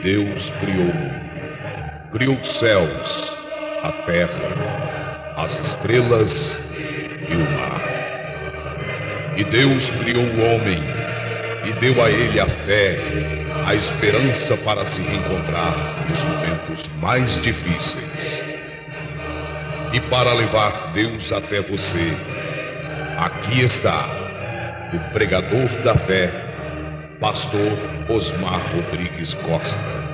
Deus criou os céus, a terra, as estrelas e o mar. E Deus criou o homem e deu a ele a fé, a esperança para se reencontrar nos momentos mais difíceis. E para levar Deus até você, aqui está o pregador da fé, Pastor Osmar Rodrigues Costa.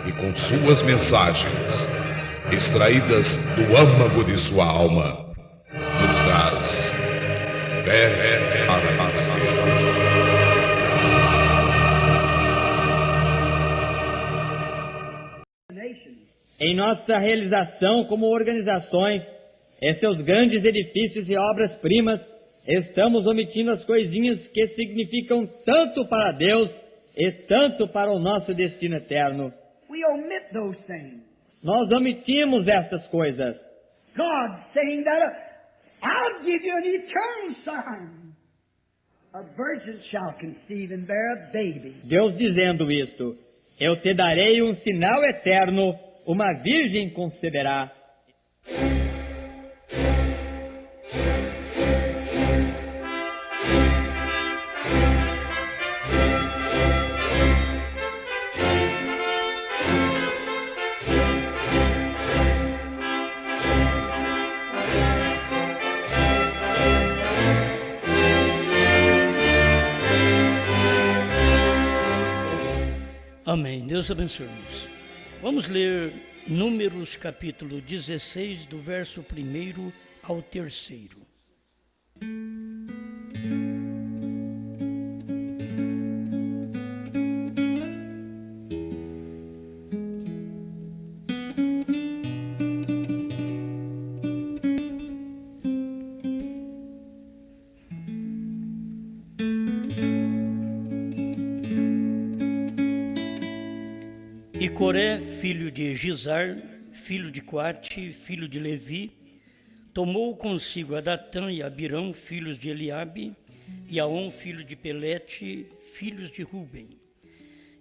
E com suas mensagens, extraídas do âmago de sua alma, nos traz fé para a Em nossa realização como organizações, em seus grandes edifícios e obras-primas, estamos omitindo as coisinhas que significam tanto para Deus e tanto para o nosso destino eterno. We omit those things. Nós omitimos essas coisas. God saying that I'll give you an eternal sign. A virgin shall conceive and bear a baby. Deus dizendo isto: eu te darei um sinal eterno, uma virgem conceberá. Amém. Deus abençoe-nos. Vamos ler Números capítulo 16, do verso 1 ao 3. E Coré, filho de Gizar, filho de Coate, filho de Levi, tomou consigo a Datã e Abirão, filhos de Eliabe, e Aon, filho de Pelete, filhos de Ruben.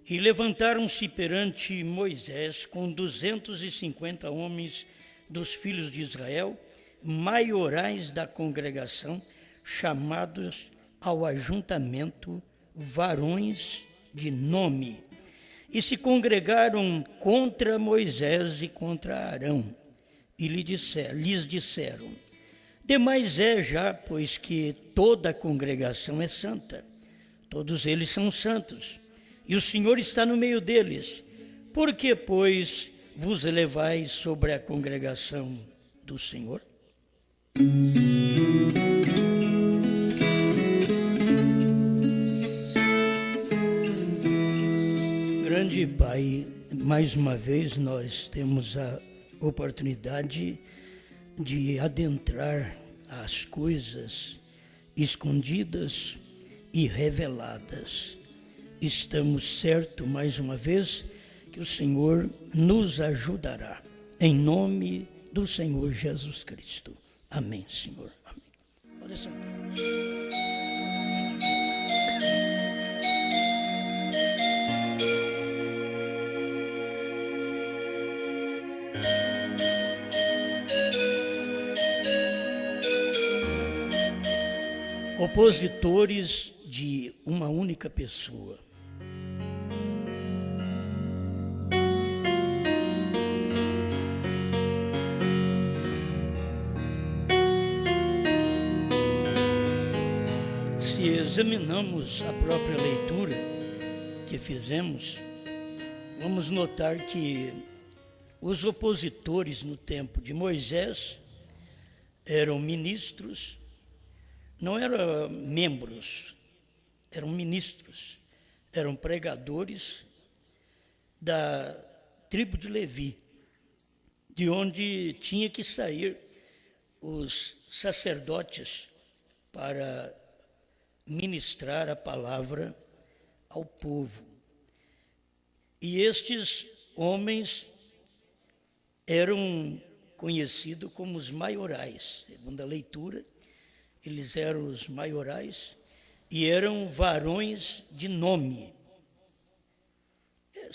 E levantaram-se perante Moisés com 250 homens dos filhos de Israel, maiorais da congregação, chamados ao ajuntamento, varões de nome. E se congregaram contra Moisés e contra Arão, e lhes disseram: demais é já, pois que toda a congregação é santa, todos eles são santos, e o Senhor está no meio deles. Por que, pois, vos elevais sobre a congregação do Senhor? Grande Pai, mais uma vez nós temos a oportunidade de adentrar as coisas escondidas e reveladas. Estamos certos, mais uma vez, que o Senhor nos ajudará. Em nome do Senhor Jesus Cristo. Amém, Senhor. Amém. Pode sentar. Opositores de uma única pessoa. Se examinamos a própria leitura que fizemos, vamos notar que os opositores no tempo de Moisés eram ministros. Não eram membros, eram ministros, eram pregadores da tribo de Levi, de onde tinha que sair os sacerdotes para ministrar a palavra ao povo. E estes homens eram conhecidos como os maiorais, segundo a leitura. Eles eram os maiorais e eram varões de nome.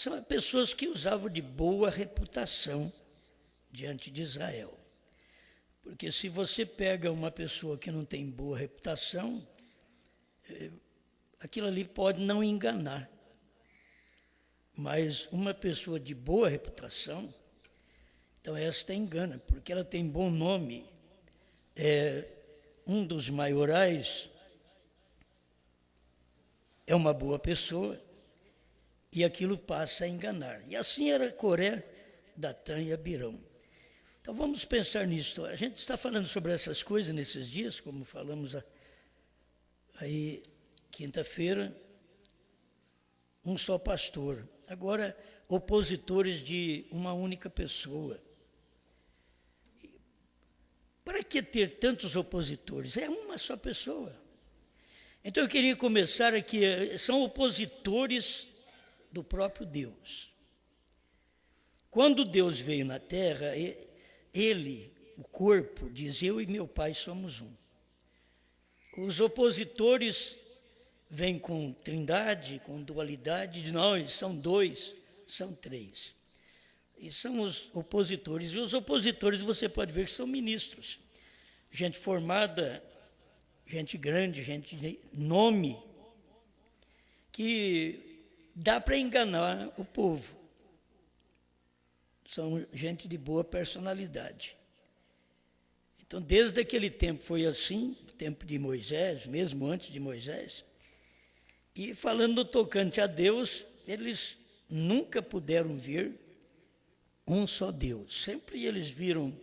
são pessoas que usavam de boa reputação diante de Israel. Porque se você pega uma pessoa que não tem boa reputação, aquilo ali pode não enganar. Mas uma pessoa de boa reputação, então esta engana, porque ela tem bom nome. Um dos maiorais é uma boa pessoa e aquilo passa a enganar. E assim era Coré, Datã e Abirão. Então vamos pensar nisso. A gente está falando sobre essas coisas nesses dias, como falamos aí quinta-feira, um só pastor. Agora, opositores de uma única pessoa. Para que ter tantos opositores? É uma só pessoa. Então eu queria começar aqui, são opositores do próprio Deus. Quando Deus veio na terra, ele, o corpo, diz: eu e meu Pai somos um. Os opositores vêm com trindade, com dualidade, de nós são dois, são três. E são os opositores. E os opositores você pode ver que são ministros. Gente formada, gente grande, gente de nome, que dá para enganar o povo. São gente de boa personalidade. Então, desde aquele tempo foi assim, o tempo de Moisés, mesmo antes de Moisés. E falando tocante a Deus, eles nunca puderam ver um só Deus. Sempre eles viram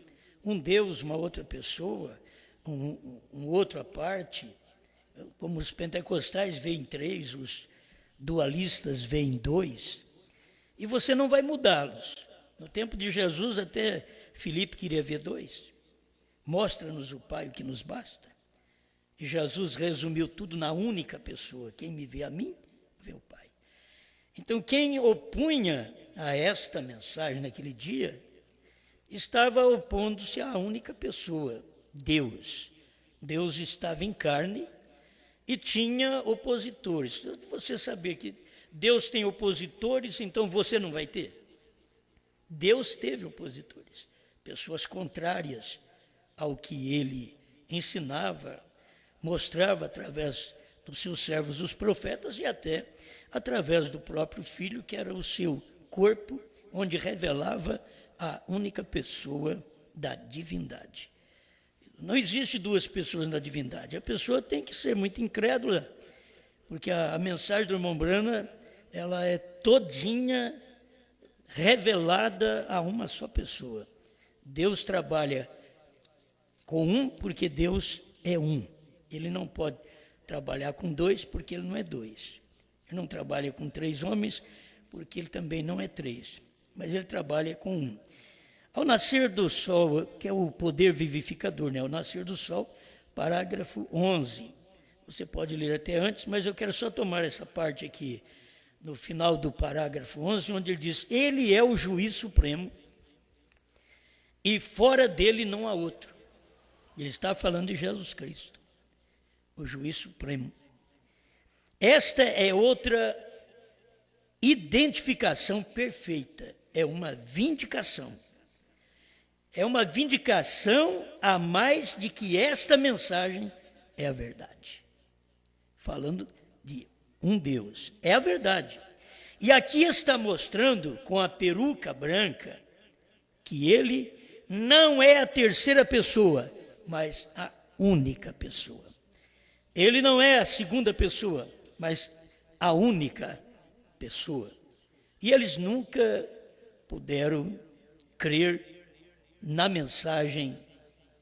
um Deus, uma outra pessoa, um outro à parte. Como os pentecostais veem três, os dualistas veem dois. E você não vai mudá-los. No tempo de Jesus, até Filipe queria ver dois. Mostra-nos o Pai, o que nos basta. E Jesus resumiu tudo na única pessoa: quem me vê a mim, vê o Pai. Então, quem opunha a esta mensagem naquele dia, estava opondo-se à única pessoa, Deus. Deus estava em carne e tinha opositores. Você saber que Deus tem opositores, então você não vai ter. Deus teve opositores, pessoas contrárias ao que ele ensinava, mostrava através dos seus servos, os profetas, e até através do próprio Filho, que era o seu corpo, onde revelava a única pessoa da divindade. Não existe duas pessoas na divindade. A pessoa tem que ser muito incrédula, porque a mensagem do irmão Brana, ela é todinha revelada a uma só pessoa. Deus trabalha com um porque Deus é um. Ele não pode trabalhar com dois porque ele não é dois. Ele não trabalha com três homens porque ele também não é três. Mas ele trabalha com um. Ao nascer do sol, que é o poder vivificador, né? Ao nascer do sol, parágrafo 11. Você pode ler até antes, mas eu quero só tomar essa parte aqui, no final do parágrafo 11, onde ele diz: ele é o juiz supremo e fora dele não há outro. Ele está falando de Jesus Cristo, o juiz supremo. Esta é outra identificação perfeita, é uma vindicação. É uma vindicação a mais de que esta mensagem é a verdade. Falando de um Deus, é a verdade. E aqui está mostrando com a peruca branca que ele não é a terceira pessoa, mas a única pessoa. Ele não é a segunda pessoa, mas a única pessoa. E eles nunca puderam crer na mensagem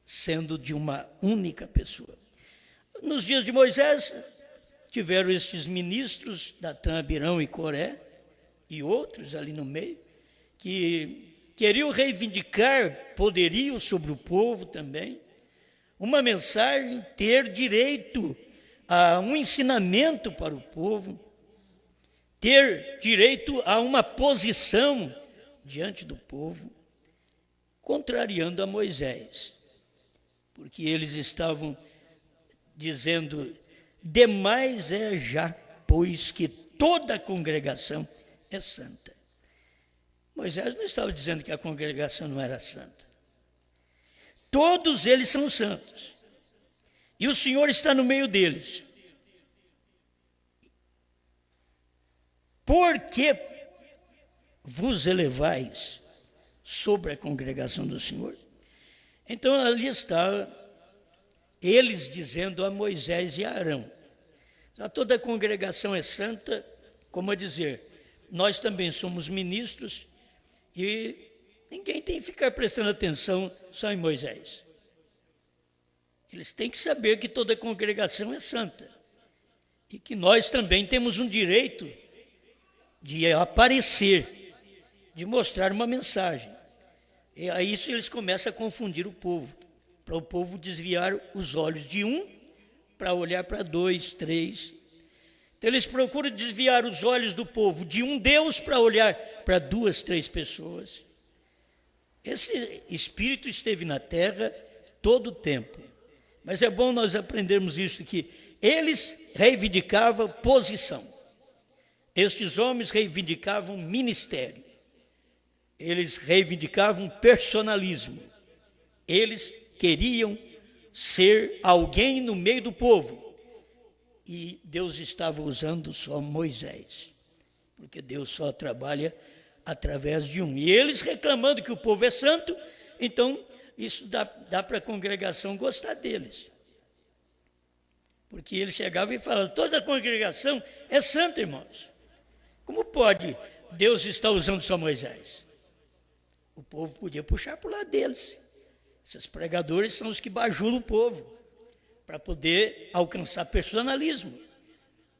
sendo de uma única pessoa. Nos dias de Moisés, tiveram estes ministros, Datã, Abirão e Coré, e outros ali no meio, que queriam reivindicar poderio sobre o povo também, uma mensagem, ter direito a um ensinamento para o povo, ter direito a uma posição diante do povo, contrariando a Moisés, porque eles estavam dizendo: demais é já, pois que toda a congregação é santa. Moisés não estava dizendo que a congregação não era santa. Todos eles são santos. E o Senhor está no meio deles. Por que vos elevais sobre a congregação do Senhor? Então ali está eles dizendo a Moisés e a Arão. Já toda a congregação é santa, como a dizer, nós também somos ministros e ninguém tem que ficar prestando atenção só em Moisés. Eles têm que saber que toda a congregação é santa e que nós também temos um direito de aparecer, de mostrar uma mensagem. E a isso eles começam a confundir o povo, para o povo desviar os olhos de um para olhar para dois, três. Então eles procuram desviar os olhos do povo de um Deus para olhar para duas, três pessoas. Esse espírito esteve na terra todo o tempo. Mas é bom nós aprendermos isso, que eles reivindicavam posição. Estes homens reivindicavam ministério. Eles reivindicavam personalismo. Eles queriam ser alguém no meio do povo. E Deus estava usando só Moisés, porque Deus só trabalha através de um. E eles reclamando que o povo é santo, então isso dá para a congregação gostar deles. Porque eles chegavam e falavam, toda a congregação é santa, irmãos. Como pode Deus estar usando só Moisés? O povo podia puxar para o lado deles. Esses pregadores são os que bajulam o povo, para poder alcançar personalismo,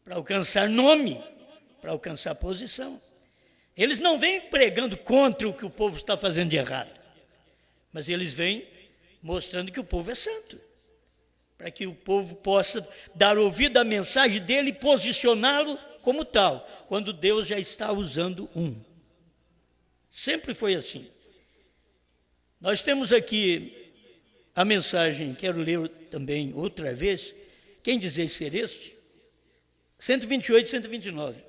para alcançar nome, para alcançar posição. Eles não vêm pregando contra o que o povo está fazendo de errado, mas eles vêm mostrando que o povo é santo, para que o povo possa dar ouvido à mensagem dele e posicioná-lo como tal, quando Deus já está usando um. Sempre foi assim. Nós temos aqui a mensagem, quero ler também outra vez, quem dizer ser este? 128 e 129.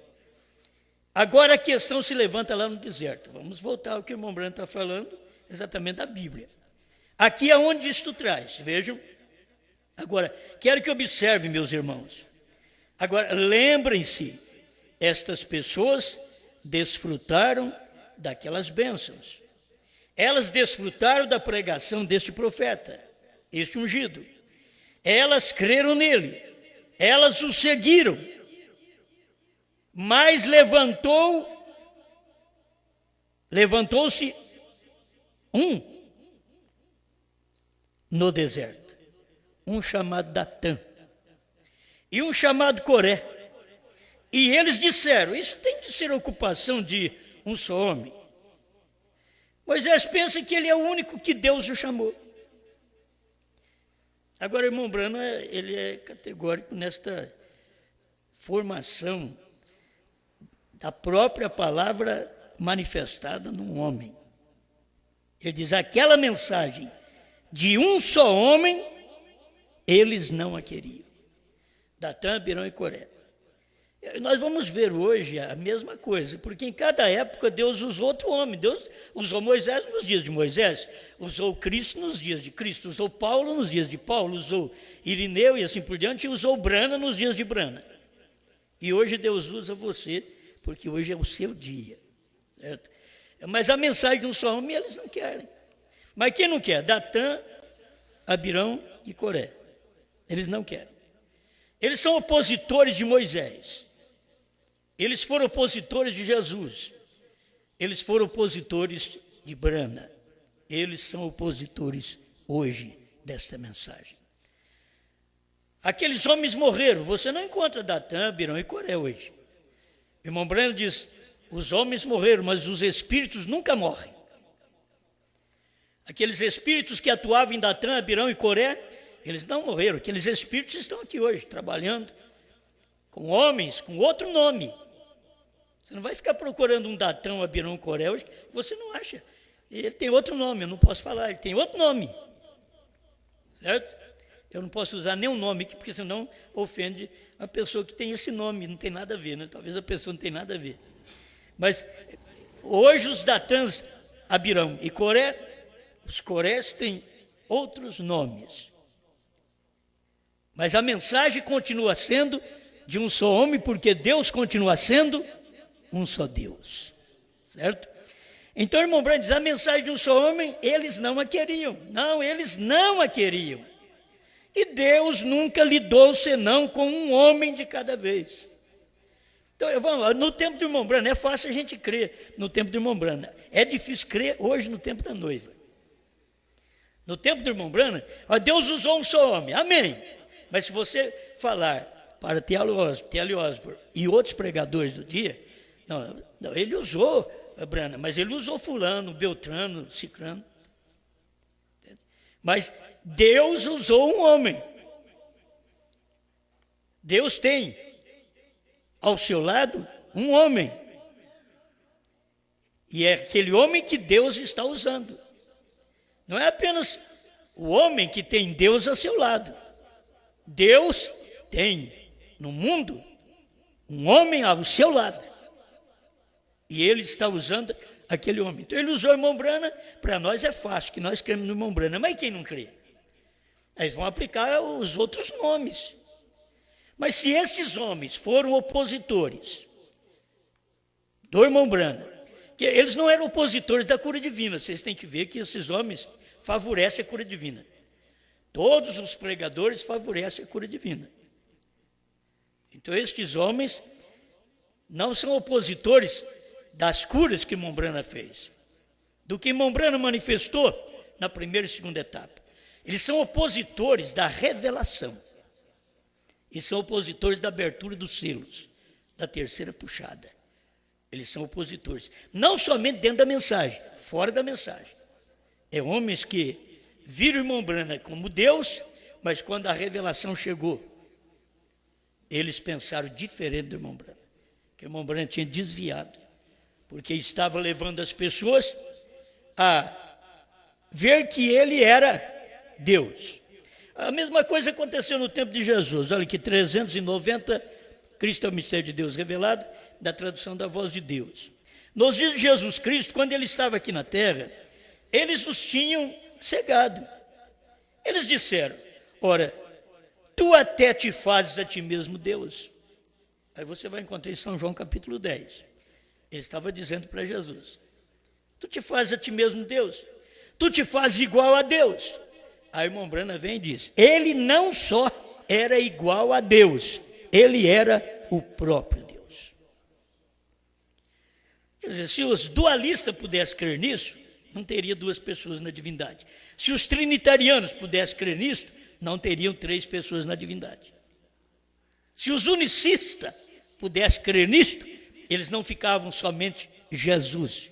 Agora a questão se levanta lá no deserto. Vamos voltar ao que o irmão Branco está falando, exatamente da Bíblia. Aqui é onde isto traz, vejam. Agora, quero que observem, meus irmãos. Agora, lembrem-se, estas pessoas desfrutaram daquelas bênçãos. Elas desfrutaram da pregação deste profeta, este ungido. Elas creram nele, elas o seguiram. Mas levantou-se um no deserto, um chamado Datã e um chamado Coré. E eles disseram, isso tem de ser ocupação de um só homem. Moisés pensa que ele é o único que Deus o chamou. Agora, o irmão Brano, ele é categórico nesta formação da própria palavra manifestada num homem. Ele diz, aquela mensagem de um só homem, eles não a queriam. Datã, Abirão e Coré. Nós vamos ver hoje a mesma coisa, porque em cada época Deus usou outro homem. Deus usou Moisés nos dias de Moisés, usou Cristo nos dias de Cristo, usou Paulo nos dias de Paulo, usou Irineu e assim por diante, e usou Brana nos dias de Brana. E hoje Deus usa você, porque hoje é o seu dia, certo? Mas a mensagem de um só homem eles não querem. Mas quem não quer? Datã, Abirão e Coré. Eles não querem. Eles são opositores de Moisés. Eles foram opositores de Jesus. Eles foram opositores de Brana. Eles são opositores hoje desta mensagem. Aqueles homens morreram. Você não encontra Datã, Abirão e Coré hoje. O irmão Brana diz, os homens morreram, mas os espíritos nunca morrem. Aqueles espíritos que atuavam em Datã, Abirão e Coré, eles não morreram. Aqueles espíritos estão aqui hoje, trabalhando com homens, com outro nome. Você não vai ficar procurando um Datã, Abirão, Coré hoje, você não acha. Ele tem outro nome, eu não posso falar, ele tem outro nome. Certo? Eu não posso usar nenhum nome aqui, porque senão ofende a pessoa que tem esse nome, não tem nada a ver, né? Talvez a pessoa não tenha nada a ver. Mas hoje os Datãs, Abirão e Coré, os Corés têm outros nomes. Mas a mensagem continua sendo de um só homem, porque Deus continua sendo um só Deus. Certo? Então, irmão Branham diz, a mensagem de um só homem, eles não a queriam. Não, eles não a queriam. E Deus nunca lidou senão com um homem de cada vez. Então, no tempo do irmão Branham, é fácil a gente crer no tempo do irmão Branham. É difícil crer hoje no tempo da noiva. No tempo do irmão Branham, Deus usou um só homem. Amém. Mas se você falar para T.L. Osborne e outros pregadores do dia, não, ele usou Branham, mas ele usou fulano, Beltrano, Cicrano. Mas Deus usou um homem. Deus tem ao seu lado um homem. E é aquele homem que Deus está usando. Não é apenas o homem que tem Deus a seu lado. Deus tem no mundo um homem ao seu lado. E ele está usando aquele homem. Então ele usou o irmão Branham, para nós é fácil, que nós cremos no irmão Branham. Mas quem não crê? Eles vão aplicar os outros nomes. Mas se esses homens foram opositores do irmão Branham, que eles não eram opositores da cura divina, vocês têm que ver que esses homens favorecem a cura divina. Todos os pregadores favorecem a cura divina. Então estes homens não são opositores das curas que irmão Branham fez, do que irmão Branham manifestou na primeira e segunda etapa. Eles são opositores da revelação. E são opositores da abertura dos selos, da terceira puxada. Eles são opositores. Não somente dentro da mensagem, fora da mensagem. É homens que viram o irmão Branham como Deus, mas quando a revelação chegou, eles pensaram diferente do irmão Branham. Que o irmão Branham tinha desviado, porque estava levando as pessoas a ver que ele era Deus. A mesma coisa aconteceu no tempo de Jesus. Olha que 390, Cristo é o mistério de Deus revelado, da tradução da voz de Deus. Nos dias de Jesus Cristo, quando ele estava aqui na terra, eles os tinham cegado. Eles disseram, ora, tu até te fazes a ti mesmo Deus. Aí você vai encontrar em São João capítulo 10. Ele estava dizendo para Jesus, tu te fazes a ti mesmo Deus, tu te fazes igual a Deus. Aí o irmão Branham vem e diz, ele não só era igual a Deus, ele era o próprio Deus. Quer dizer, se os dualistas pudessem crer nisso, não teria duas pessoas na divindade. Se os trinitarianos pudessem crer nisso, não teriam três pessoas na divindade. Se os unicistas pudessem crer nisto, eles não ficavam somente Jesus.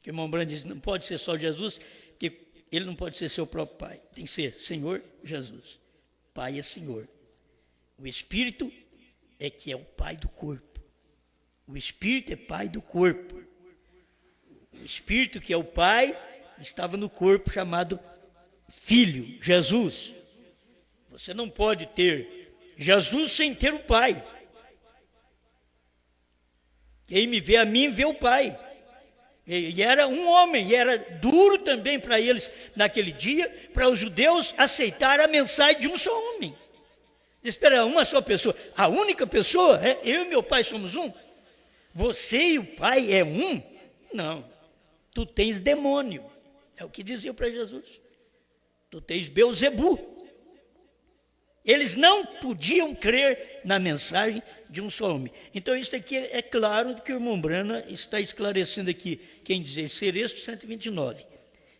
O irmão Branham diz, não pode ser só Jesus, porque ele não pode ser seu próprio Pai. Tem que ser Senhor Jesus. Pai é Senhor. O Espírito é que é o Pai do corpo. O Espírito é Pai do corpo. O Espírito que é o Pai estava no corpo chamado Filho, Jesus. Você não pode ter Jesus sem ter o Pai. Quem me vê a mim, vê o Pai. E era um homem, e era duro também para eles naquele dia, para os judeus aceitar a mensagem de um só homem. Espera, uma só pessoa, a única pessoa, eu e meu pai somos um? Você e o Pai é um? Não, tu tens demônio, é o que diziam para Jesus. Tu tens Beelzebu. Eles não podiam crer na mensagem de um só homem. Então isso aqui é claro que o irmão Branham está esclarecendo aqui, quem diz, ser este 129.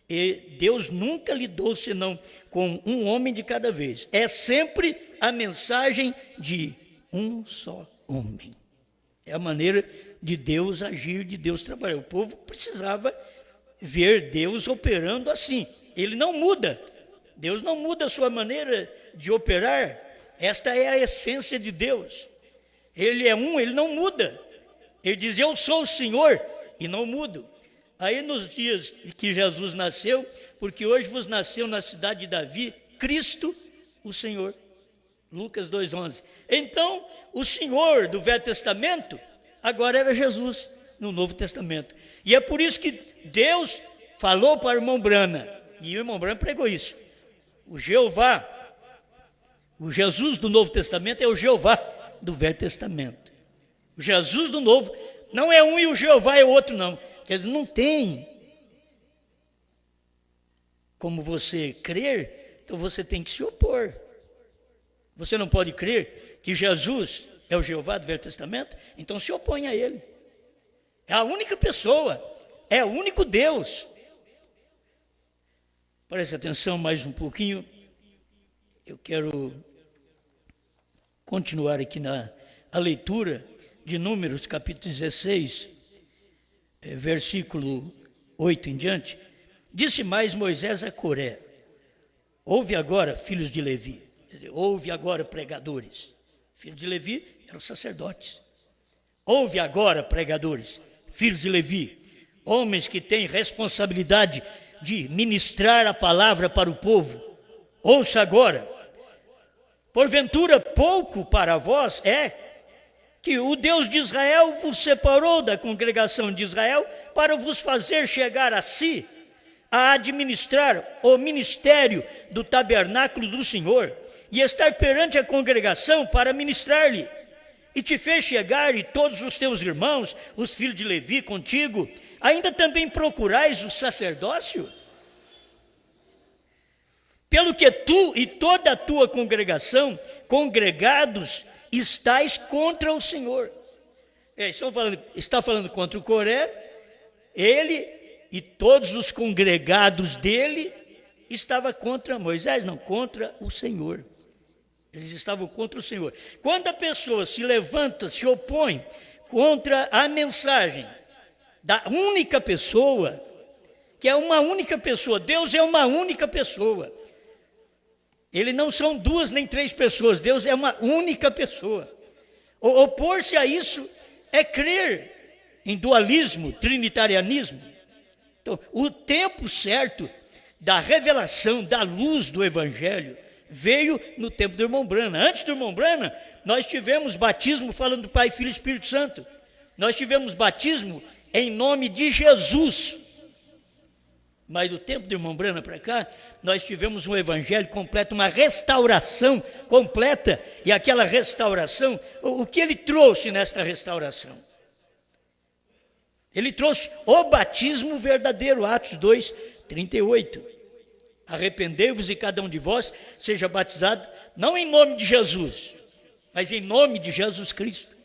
E Deus nunca lidou senão com um homem de cada vez. É sempre a mensagem de um só homem. É a maneira de Deus agir, de Deus trabalhar. O povo precisava ver Deus operando assim. Ele não muda. Deus não muda a sua maneira de operar. Esta é a essência de Deus. Ele é um, ele não muda. Ele diz, eu sou o Senhor, e não mudo. Aí nos dias que Jesus nasceu, porque hoje vos nasceu na cidade de Davi, Cristo, o Senhor. Lucas 2,11. Então, o Senhor do Velho Testamento, agora era Jesus. no Novo Testamento. E é por isso que Deus falou para o irmão Brana, e o irmão Brana pregou isso. O Jeová, o Jesus do Novo Testamento é o Jeová do Velho Testamento. O Jesus do Novo não é um e o Jeová é outro, não. Ele não tem como você crer, então você tem que se opor. Você não pode crer que Jesus é o Jeová do Velho Testamento, então se opõe a ele. É a única pessoa, é o único Deus. Preste atenção mais um pouquinho. Eu quero continuar aqui a leitura de Números, capítulo 16, versículo 8 em diante. Disse mais Moisés a Coré: ouve agora, filhos de Levi. Quer dizer, ouve agora, pregadores. Filhos de Levi eram sacerdotes. Ouve agora, pregadores, filhos de Levi, homens que têm responsabilidade de ministrar a palavra para o povo. Ouça agora. Porventura pouco para vós é que o Deus de Israel vos separou da congregação de Israel para vos fazer chegar a si, a administrar o ministério do tabernáculo do Senhor e estar perante a congregação para ministrar-lhe. E te fez chegar, e todos os teus irmãos, os filhos de Levi contigo, ainda também procurais o sacerdócio? Pelo que tu e toda a tua congregação, congregados, estáis contra o Senhor. Está falando contra o Coré, ele e todos os congregados dele estavam contra Moisés, não, contra o Senhor. Eles estavam contra o Senhor. Quando a pessoa se levanta, se opõe contra a mensagem da única pessoa, que é uma única pessoa, Deus é uma única pessoa. Ele não são duas nem três pessoas, Deus é uma única pessoa. Opor-se a isso é crer em dualismo, trinitarianismo. Então, o tempo certo da revelação, da luz do Evangelho, veio no tempo do irmão Brana. Antes do irmão Brana, nós tivemos batismo falando do Pai, Filho e Espírito Santo. Nós tivemos batismo em nome de Jesus. Mas do tempo do irmão Brana para cá, nós tivemos um evangelho completo, uma restauração completa. E aquela restauração, o que ele trouxe nesta restauração? Ele trouxe o batismo verdadeiro, Atos 2, 38. Arrependei-vos e cada um de vós seja batizado, não em nome de Jesus, mas em nome de Jesus Cristo,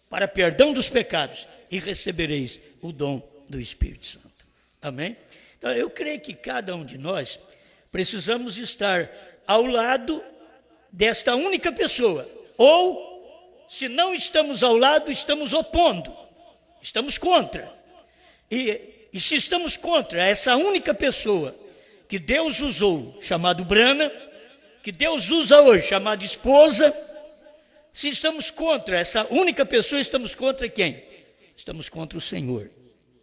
para perdão dos pecados, e recebereis o dom do Espírito Santo. Amém? Então, eu creio que cada um de nós precisamos estar ao lado desta única pessoa. Ou, se não estamos ao lado, estamos opondo, estamos contra. E se estamos contra essa única pessoa que Deus usou, chamado Brana, que Deus usa hoje, chamado esposa, se estamos contra essa única pessoa, estamos contra quem? Estamos contra o Senhor.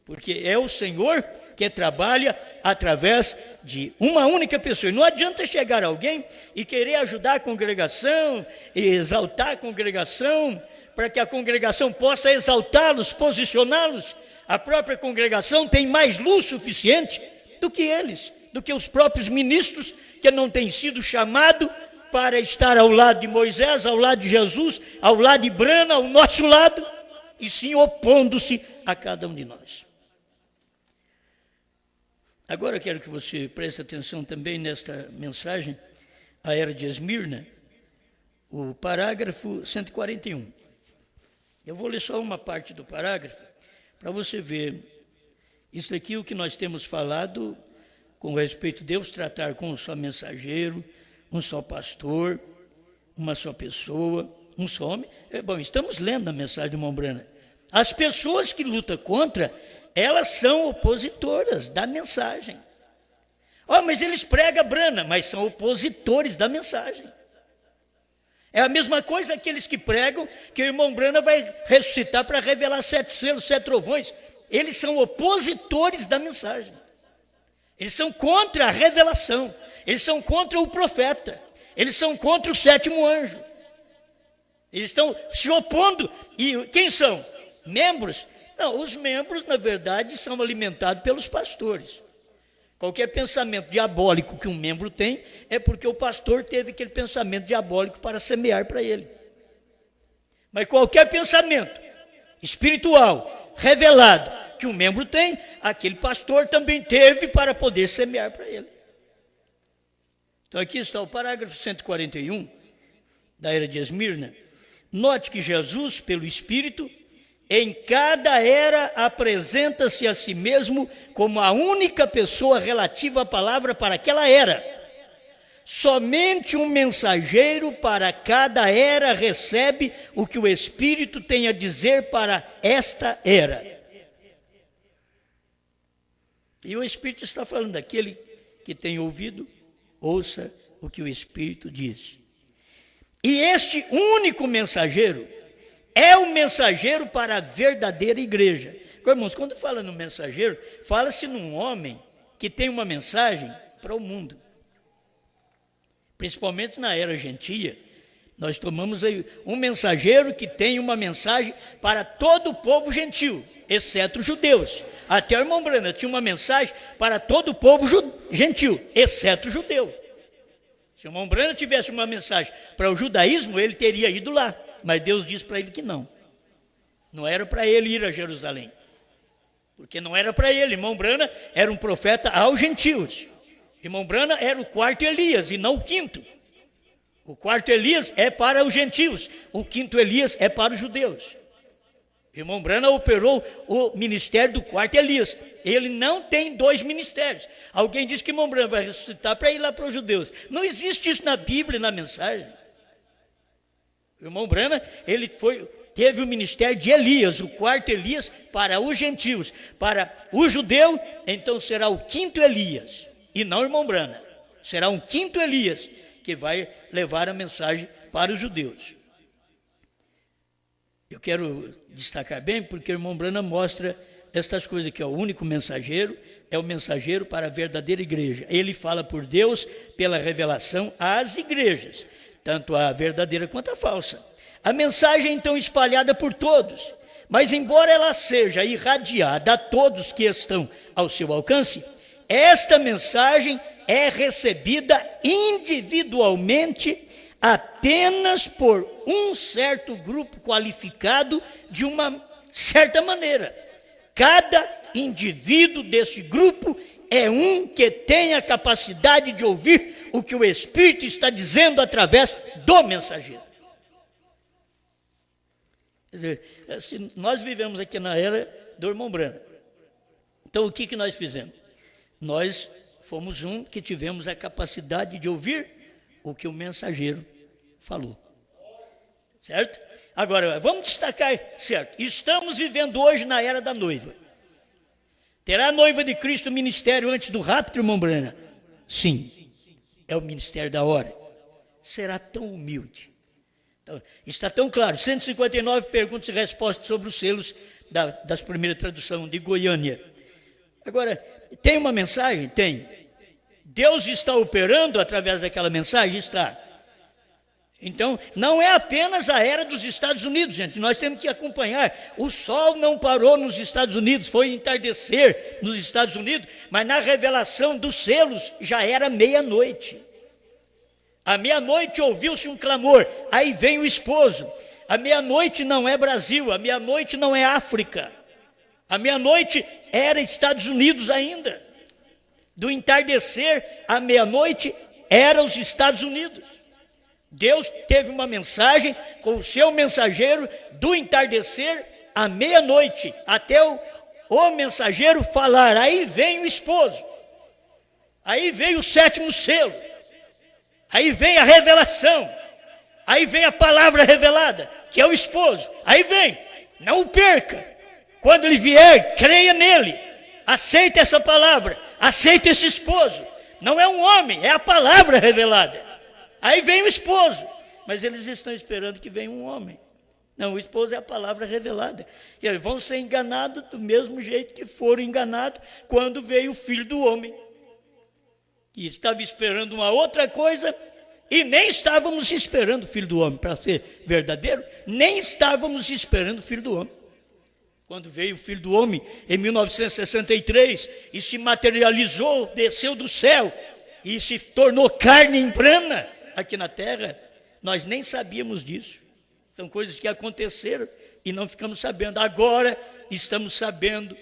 Porque é o Senhor que trabalha através de uma única pessoa. E não adianta chegar alguém e querer ajudar a congregação, e exaltar a congregação, para que a congregação possa exaltá-los, posicioná-los. A própria congregação tem mais luz suficiente do que eles, do que os próprios ministros, que não têm sido chamados para estar ao lado de Moisés, ao lado de Jesus, ao lado de Brana, ao nosso lado, e sim opondo-se a cada um de nós. Agora eu quero que você preste atenção também nesta mensagem, a era de Esmirna, o parágrafo 141. Eu vou ler só uma parte do parágrafo, para você ver. Isso aqui é o que nós temos falado com respeito a Deus tratar com um só mensageiro, um só pastor, uma só pessoa, um só homem. Bom, estamos lendo a mensagem do irmão Brana. As pessoas que lutam contra, elas são opositoras da mensagem. Mas eles pregam Brana, mas são opositores da mensagem. É a mesma coisa aqueles que pregam que o irmão Brana vai ressuscitar para revelar 7 selos, 7 trovões. Eles são opositores da mensagem. Eles são contra a revelação. Eles são contra o profeta. Eles são contra o 7º anjo. Eles estão se opondo. E quem são? Membros? Não, os membros, na verdade, são alimentados pelos pastores. Qualquer pensamento diabólico que um membro tem é porque o pastor teve aquele pensamento diabólico para semear para ele. Mas qualquer pensamento espiritual, revelado, que um membro tem, aquele pastor também teve para poder semear para ele. Então aqui está o parágrafo 141 da era de Esmirna. Note que Jesus, pelo Espírito, em cada era apresenta-se a si mesmo como a única pessoa relativa à palavra para aquela era. Somente um mensageiro para cada era recebe o que o Espírito tem a dizer para esta era. E o Espírito está falando daquele que tem ouvido, ouça o que o Espírito diz. E este único mensageiro é o mensageiro para a verdadeira igreja. Irmãos, quando fala no mensageiro, fala-se num homem que tem uma mensagem para o mundo. Principalmente na era gentia, nós tomamos aí um mensageiro que tem uma mensagem para todo o povo gentil, exceto os judeus. Até o irmão Branham tinha uma mensagem para todo o povo gentil, exceto o judeu. Se o irmão Branham tivesse uma mensagem para o judaísmo, ele teria ido lá. Mas Deus disse para ele que não. Não era para ele ir a Jerusalém. Porque não era para ele. Irmão Branham era um profeta aos gentios. Irmão Branham era o quarto Elias e não o quinto. O quarto Elias é para os gentios. O quinto Elias é para os judeus. Irmão Branham operou o ministério do quarto Elias. Ele não tem dois ministérios. Alguém diz que irmão Branham vai ressuscitar para ir lá para os judeus. Não existe isso na Bíblia e na mensagem. O irmão Branham, ele teve o ministério de Elias, o quarto Elias, para os gentios. Para o judeu, então será o quinto Elias. E não o irmão Branham. Será um quinto Elias que vai levar a mensagem para os judeus. Eu quero destacar bem, porque o irmão Branham mostra estas coisas, que é o único mensageiro, é o mensageiro para a verdadeira igreja. Ele fala por Deus pela revelação às igrejas, tanto a verdadeira quanto a falsa. A mensagem é então espalhada por todos, mas embora ela seja irradiada a todos que estão ao seu alcance, esta mensagem é recebida individualmente apenas por um certo grupo qualificado de uma certa maneira. Cada indivíduo desse grupo é um que tem a capacidade de ouvir o que o Espírito está dizendo através do mensageiro. Quer dizer, nós vivemos aqui na era do irmão Branham. Então, o que nós fizemos? Nós fomos um que tivemos a capacidade de ouvir o que o mensageiro falou. Certo? Agora, vamos destacar, certo? Estamos vivendo hoje na era da noiva. Terá a noiva de Cristo ministério antes do rapto, irmão Branham? Sim. É o ministério da hora. Será tão humilde. Então, está tão claro. 159 perguntas e respostas sobre os selos das primeiras traduções de Goiânia. Agora, tem uma mensagem? Tem. Deus está operando através daquela mensagem? Está. Então, não é apenas a era dos Estados Unidos, gente. Nós temos que acompanhar. O sol não parou nos Estados Unidos, foi entardecer nos Estados Unidos, mas na revelação dos selos já era meia-noite. À meia-noite ouviu-se um clamor, aí vem o esposo. À meia-noite não é Brasil, à meia-noite não é África. À meia-noite era Estados Unidos ainda. Do entardecer à meia-noite era os Estados Unidos. Deus teve uma mensagem com o seu mensageiro do entardecer à meia-noite, até o mensageiro falar, aí vem o esposo, aí vem o sétimo selo, aí vem a revelação, aí vem a palavra revelada, que é o esposo, aí vem, não o perca, quando ele vier, creia nele, aceite essa palavra, aceite esse esposo, não é um homem, é a palavra revelada. Aí vem o esposo, mas eles estão esperando que venha um homem. Não, o esposo é a palavra revelada. E eles vão ser enganados do mesmo jeito que foram enganados quando veio o Filho do Homem. E estava esperando uma outra coisa, e nem estávamos esperando o Filho do Homem. Para ser verdadeiro, nem estávamos esperando o Filho do Homem. quando veio o Filho do Homem em 1963 e se materializou, desceu do céu e se tornou carne em prana aqui na terra, nós nem sabíamos disso. São coisas que aconteceram e não ficamos sabendo. Agora estamos sabendo.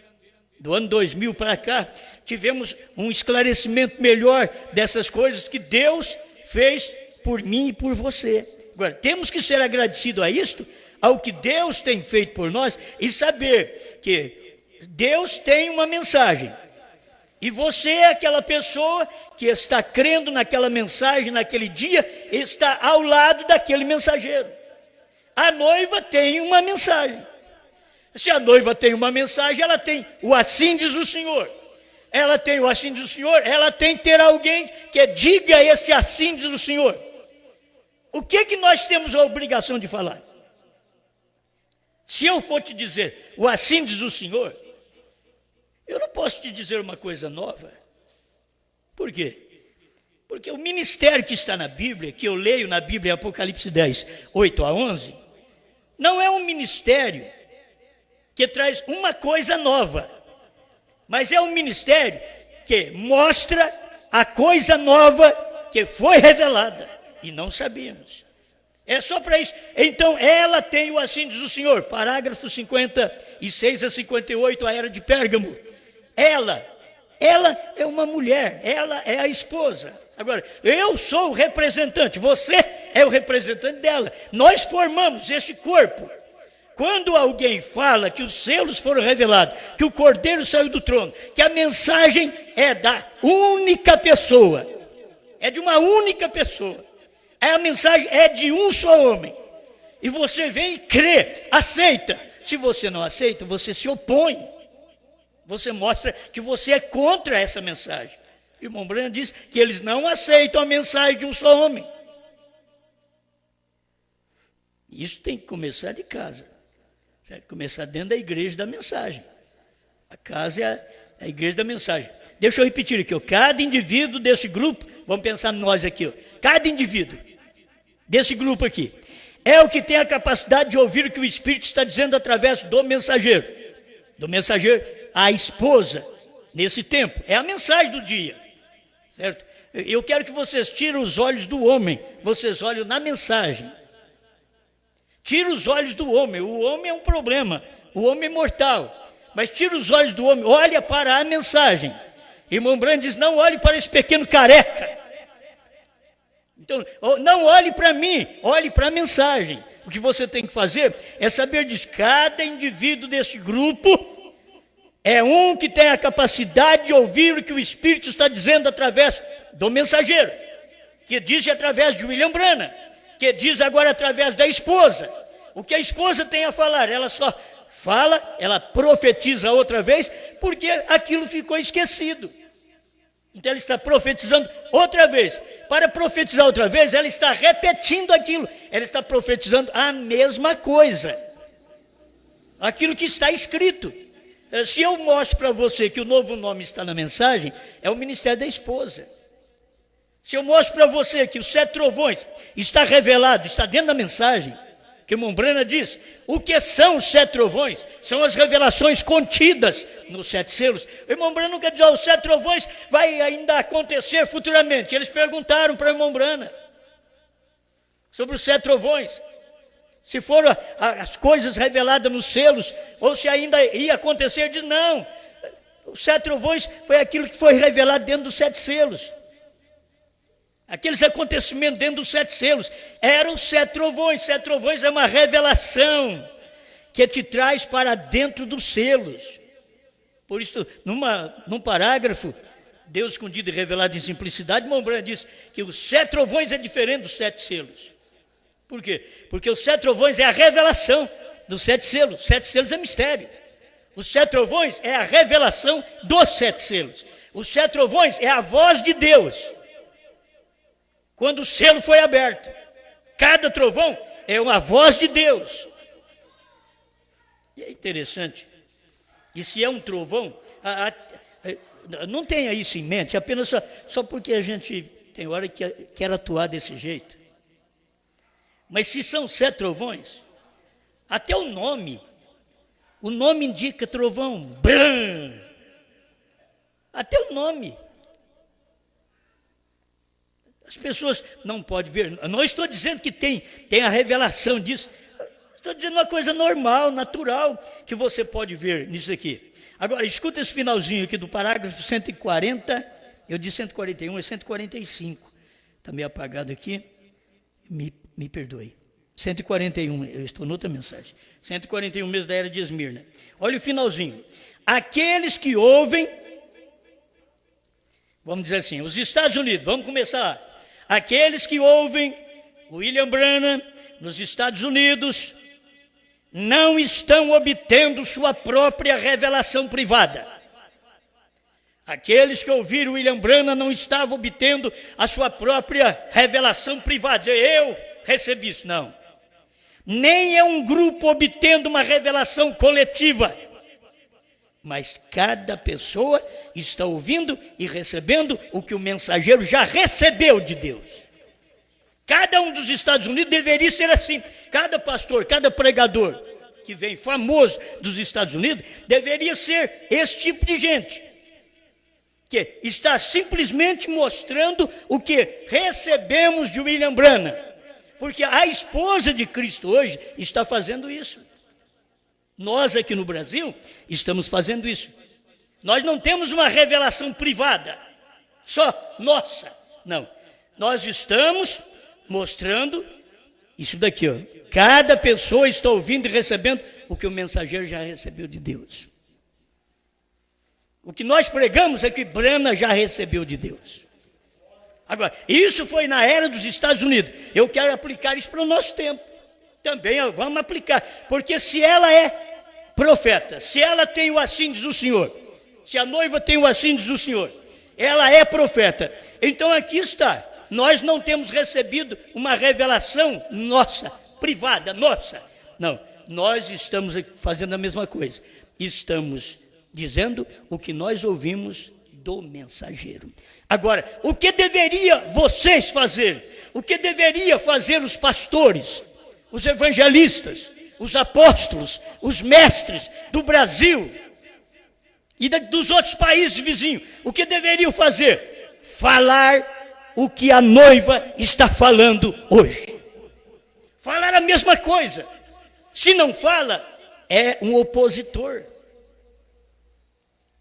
Do ano 2000 para cá, tivemos um esclarecimento melhor dessas coisas que Deus fez por mim e por você. Agora, temos que ser agradecidos a isto, ao que Deus tem feito por nós, e saber que Deus tem uma mensagem. E você é aquela pessoa que está crendo naquela mensagem, naquele dia, está ao lado daquele mensageiro. A noiva tem uma mensagem. Se a noiva tem uma mensagem, ela tem o assim diz o Senhor. Ela tem o assim diz o Senhor, ela tem que ter alguém que diga este assim diz o Senhor. O que nós temos a obrigação de falar? Se eu for te dizer o assim diz o Senhor, eu não posso te dizer uma coisa nova. Por quê? Porque o ministério que está na Bíblia, que eu leio na Bíblia, Apocalipse 10, 8 a 11, não é um ministério que traz uma coisa nova, mas é um ministério que mostra a coisa nova que foi revelada e não sabíamos. É só para isso. Então ela tem o assim diz o Senhor, parágrafo 56 a 58, a era de Pérgamo. Ela é uma mulher, ela é a esposa. Agora, eu sou o representante, você é o representante dela. Nós formamos esse corpo. Quando alguém fala que os selos foram revelados, que o Cordeiro saiu do trono, que a mensagem é da única pessoa, é de uma única pessoa, a mensagem é de um só homem, e você vem e crê, aceita. Se você não aceita, você se opõe, você mostra que você é contra essa mensagem. O irmão Branham diz que eles não aceitam a mensagem de um só homem. Isso tem que começar de casa. Certo? Começar dentro da igreja da mensagem. A casa é a igreja da mensagem. Deixa eu repetir aqui, ó. Cada indivíduo desse grupo, vamos pensar nós aqui, ó. Cada indivíduo desse grupo aqui é o que tem a capacidade de ouvir o que o Espírito está dizendo através do mensageiro. Do mensageiro, a esposa, nesse tempo, é a mensagem do dia. Certo? Eu quero que vocês tirem os olhos do homem, vocês olhem na mensagem. Tira os olhos do homem, o homem é um problema, o homem é mortal, mas tira os olhos do homem, olha para a mensagem. Irmão Branham diz, não olhe para esse pequeno careca, então não olhe para mim, olhe para a mensagem. O que você tem que fazer é saber disso, cada indivíduo desse grupo é um que tem a capacidade de ouvir o que o Espírito está dizendo através do mensageiro, que diz através de William Branham, que diz agora através da esposa. O que a esposa tem a falar, ela só fala, ela profetiza outra vez, porque aquilo ficou esquecido. Então ela está profetizando outra vez. Para profetizar outra vez, ela está repetindo aquilo. Ela está profetizando a mesma coisa. Aquilo que está escrito. Se eu mostro para você que o novo nome está na mensagem, é o ministério da esposa. Se eu mostro para você que os 7 trovões está revelado, está dentro da mensagem, que o irmão Branham diz, o que são os 7 trovões? São as revelações contidas nos 7 selos. O irmão Branham quer dizer, os 7 trovões vai ainda acontecer futuramente. Eles perguntaram para o irmão Branham sobre os 7 trovões, se foram as coisas reveladas nos selos, ou se ainda ia acontecer. Ele diz, não, os 7 trovões foi aquilo que foi revelado dentro dos 7 selos. Aqueles acontecimentos dentro dos 7 selos eram 7 trovões. 7 trovões é uma revelação que te traz para dentro dos selos. Por isso, num parágrafo, Deus escondido e revelado em simplicidade, irmão Branham diz que os 7 trovões é diferente dos 7 selos. Por quê? Porque os 7 trovões é a revelação dos 7 selos. 7 selos é mistério. Os 7 trovões é a revelação dos 7 selos. Os 7 trovões é a voz de Deus. Quando o selo foi aberto, cada trovão é uma voz de Deus. E é interessante, e se é um trovão, não tenha isso em mente, apenas só porque a gente tem hora que quer atuar desse jeito. Mas se são 7 trovões, até o nome O nome indica trovão. Bram. Até o nome. As pessoas não podem ver. Não estou dizendo que tem a revelação disso. Estou dizendo uma coisa normal, natural, que você pode ver nisso aqui. Agora, escuta esse finalzinho aqui do parágrafo 140. Eu disse 141, é 145. Está meio apagado aqui. Me perdoe. 141, eu estou noutra mensagem. 141 mesmo da era de Esmirna. Olha o finalzinho. Aqueles que ouvem, vamos dizer assim, os Estados Unidos, vamos começar lá. Aqueles que ouvem William Branham nos Estados Unidos não estão obtendo sua própria revelação privada. Aqueles que ouviram William Branham não estavam obtendo a sua própria revelação privada. Eu recebi isso, não. Nem é um grupo obtendo uma revelação coletiva. Mas cada pessoa está ouvindo e recebendo o que o mensageiro já recebeu de Deus. Cada um dos Estados Unidos deveria ser assim. Cada pastor, cada pregador que vem famoso dos Estados Unidos, deveria ser esse tipo de gente. Que está simplesmente mostrando o que recebemos de William Branham. Porque a esposa de Cristo hoje está fazendo isso. Nós aqui no Brasil estamos fazendo isso. Nós não temos uma revelação privada, só nossa. Não, nós estamos mostrando isso daqui, ó. Cada pessoa está ouvindo e recebendo o que o mensageiro já recebeu de Deus. O que nós pregamos é que Branham já recebeu de Deus. Agora, isso foi na era dos Estados Unidos. Eu quero aplicar isso para o nosso tempo. Também vamos aplicar. Porque se ela é profeta, se ela tem o assim diz o Senhor, se a noiva tem o assim diz o Senhor, ela é profeta. Então aqui está. Nós não temos recebido uma revelação nossa, privada, nossa. Não, nós estamos fazendo a mesma coisa. Estamos dizendo o que nós ouvimos do mensageiro. Agora, o que deveria vocês fazer? O que deveria fazer os pastores, os evangelistas, os apóstolos, os mestres do Brasil e dos outros países vizinhos? O que deveriam fazer? Falar o que a noiva está falando hoje. Falar a mesma coisa. Se não fala, é um opositor.